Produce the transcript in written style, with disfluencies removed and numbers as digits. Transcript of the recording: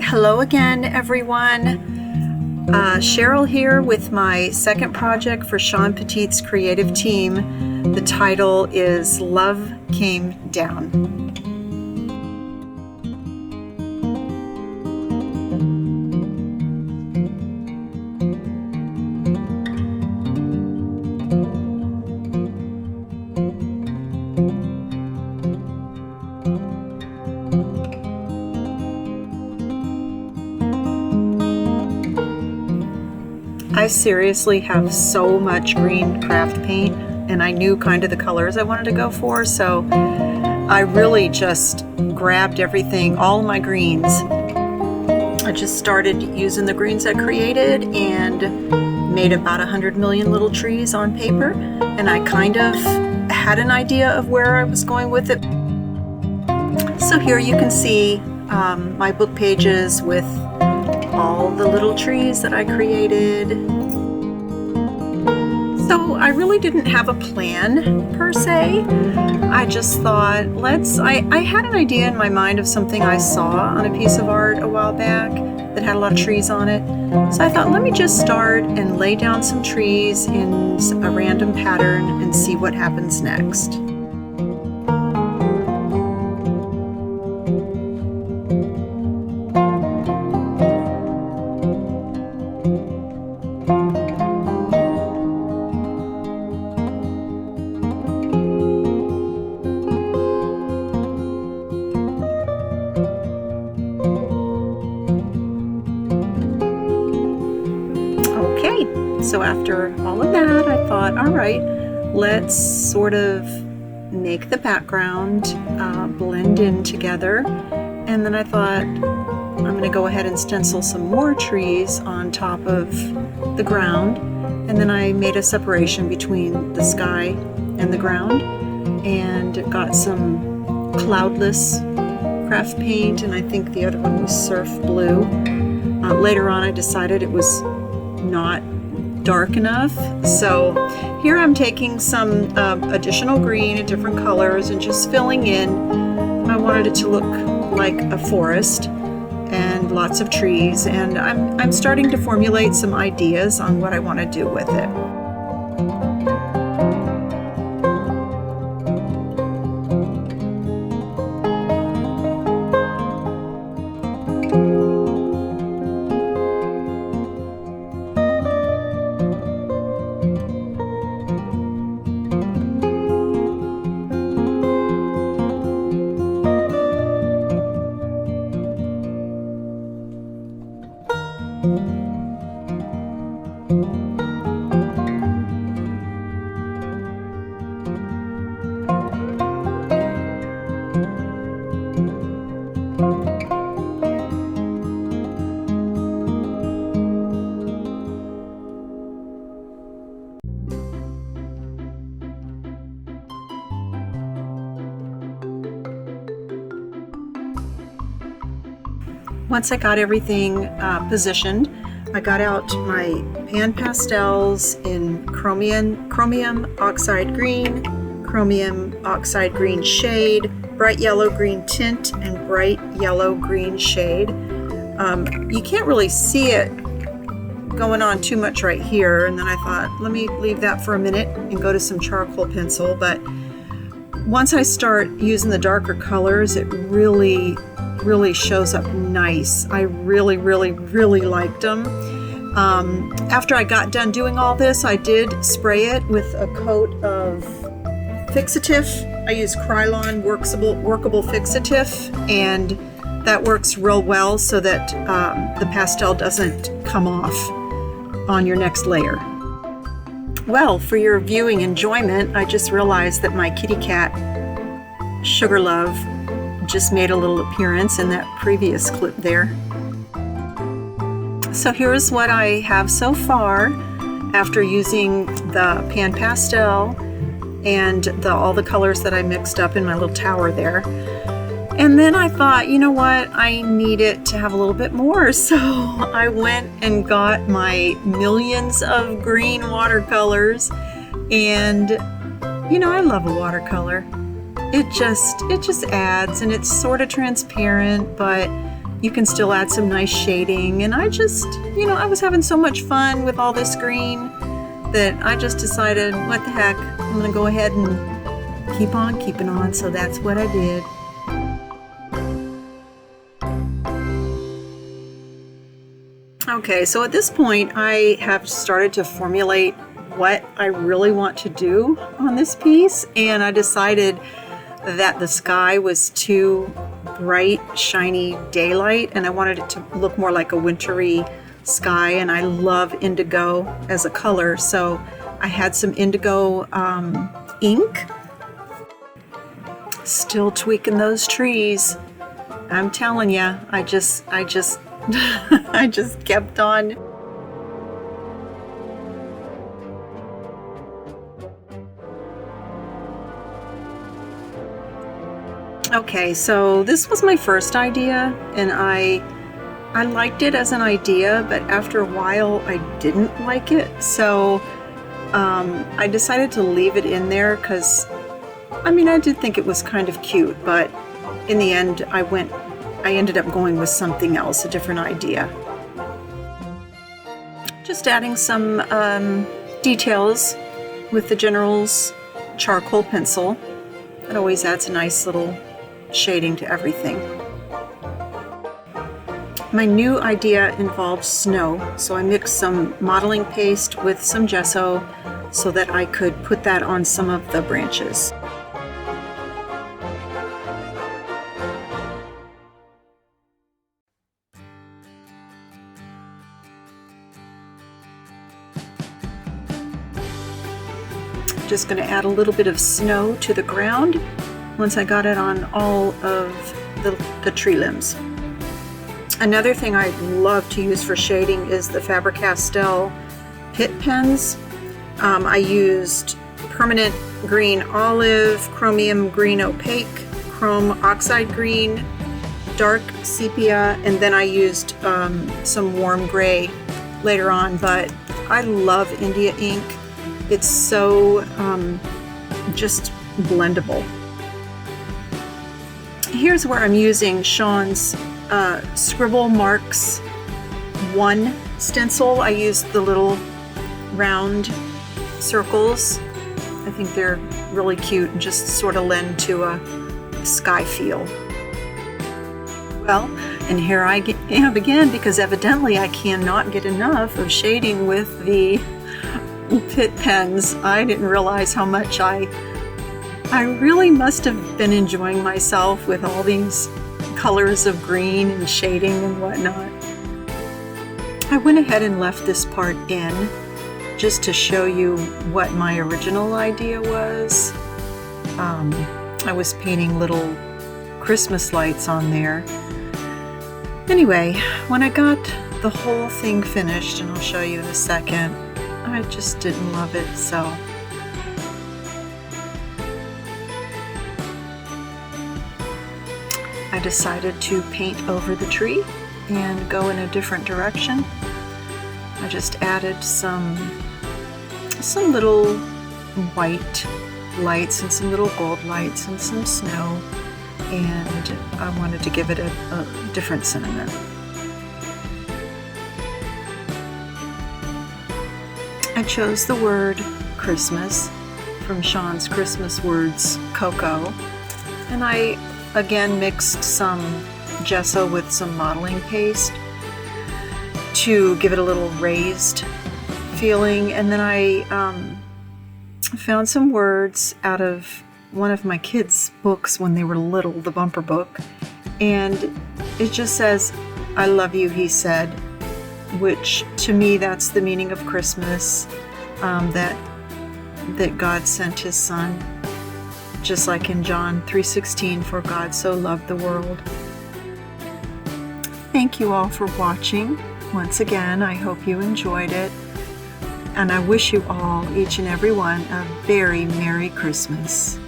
Hello again, everyone. Cheryl here with my second project for Shawn Petite's creative team. The title is Love Came Down. I seriously have so much green craft paint, and I knew kind of the colors I wanted to go for, so I really just grabbed everything, all my greens. I just started using the greens I created and made about 100 million little trees on paper, and I kind of had an idea of where I was going with it. So here you can see my book pages with all the little trees that I created. So I really didn't have a plan per se. I just thought, I had an idea in my mind of something I saw on a piece of art a while back that had a lot of trees on it. So I thought, let me just start and lay down some trees in a random pattern and see what happens next. So after all of that, I thought, all right, let's sort of make the background blend in together. And then I thought, I'm going to go ahead and stencil some more trees on top of the ground. And then I made a separation between the sky and the ground and got some cloudless craft paint, and I think the other one was surf blue. Later on, I decided it was not dark enough, so here I'm taking some additional green in different colors and just filling in. I wanted it to look like a forest and lots of trees, and I'm starting to formulate some ideas on what I want to do with it. Once I got everything positioned, I got out my pan pastels in chromium oxide green, chromium oxide green shade, bright yellow green tint, and bright yellow green shade. You can't really see it going on too much right here, and then I thought, let me leave that for a minute and go to some charcoal pencil. But once I start using the darker colors, it really shows up nice. I really liked them. After I got done doing all this, I did spray it with a coat of fixative. I use Krylon workable fixative, and that works real well so that the pastel doesn't come off on your next layer. Well, for your viewing enjoyment, I just realized that my kitty cat, Sugar Love, just made a little appearance in that previous clip there. So here's what I have so far after using the pan pastel and all the colors that I mixed up in my little tower there. And then I thought, you know what, I need it to have a little bit more. So I went and got my millions of green watercolors, and you know, I love a watercolor. It just adds, and it's sort of transparent, but you can still add some nice shading. And I just, I was having so much fun with all this green that I just decided, what the heck, I'm going to go ahead and keep on keeping on. So that's what I did. Okay, so at this point, I have started to formulate what I really want to do on this piece, and I decided that the sky was too bright, shiny daylight, and I wanted it to look more like a wintry sky, and I love indigo as a color, so I had some indigo ink. Still tweaking those trees. I'm telling you, I just I just kept on. Okay, so this was my first idea, and I liked it as an idea, but after a while I didn't like it. So I decided to leave it in there because, I did think it was kind of cute, but in the end I ended up going with something else, a different idea. Just adding some details with the General's charcoal pencil. It always adds a nice little shading to everything. My new idea involved snow, so I mixed some modeling paste with some gesso so that I could put that on some of the branches. Just going to add a little bit of snow to the ground once I got it on all of the tree limbs. Another thing I love to use for shading is the Faber-Castell Pit pens. I used permanent green olive, chromium green opaque, chrome oxide green, dark sepia, and then I used some warm gray later on, but I love India ink. It's so just blendable. Here's where I'm using Shawn's Scribble Marks 1 stencil. I used the little round circles. I think they're really cute and just sort of lend to a sky feel. Well, and here I am again, because evidently I cannot get enough of shading with the Pit pens. I didn't realize how much I really must have been enjoying myself with all these colors of green and shading and whatnot. I went ahead and left this part in just to show you what my original idea was. I was painting little Christmas lights on there. Anyway, when I got the whole thing finished, and I'll show you in a second, I just didn't love it, so I decided to paint over the tree and go in a different direction. I just added some little white lights and some little gold lights and some snow, and I wanted to give it a different sentiment. I chose the word Christmas from Shawn's Christmas Words Cocoa, and I again mixed some gesso with some modeling paste to give it a little raised feeling, and then I found some words out of one of my kids' books when they were little, the bumper book, and it just says, "I love you," he said, which to me that's the meaning of Christmas, that God sent his son, just like in John 3:16, for God so loved the world. Thank you all for watching. Once again, I hope you enjoyed it, and I wish you all, each and every one, a very Merry Christmas.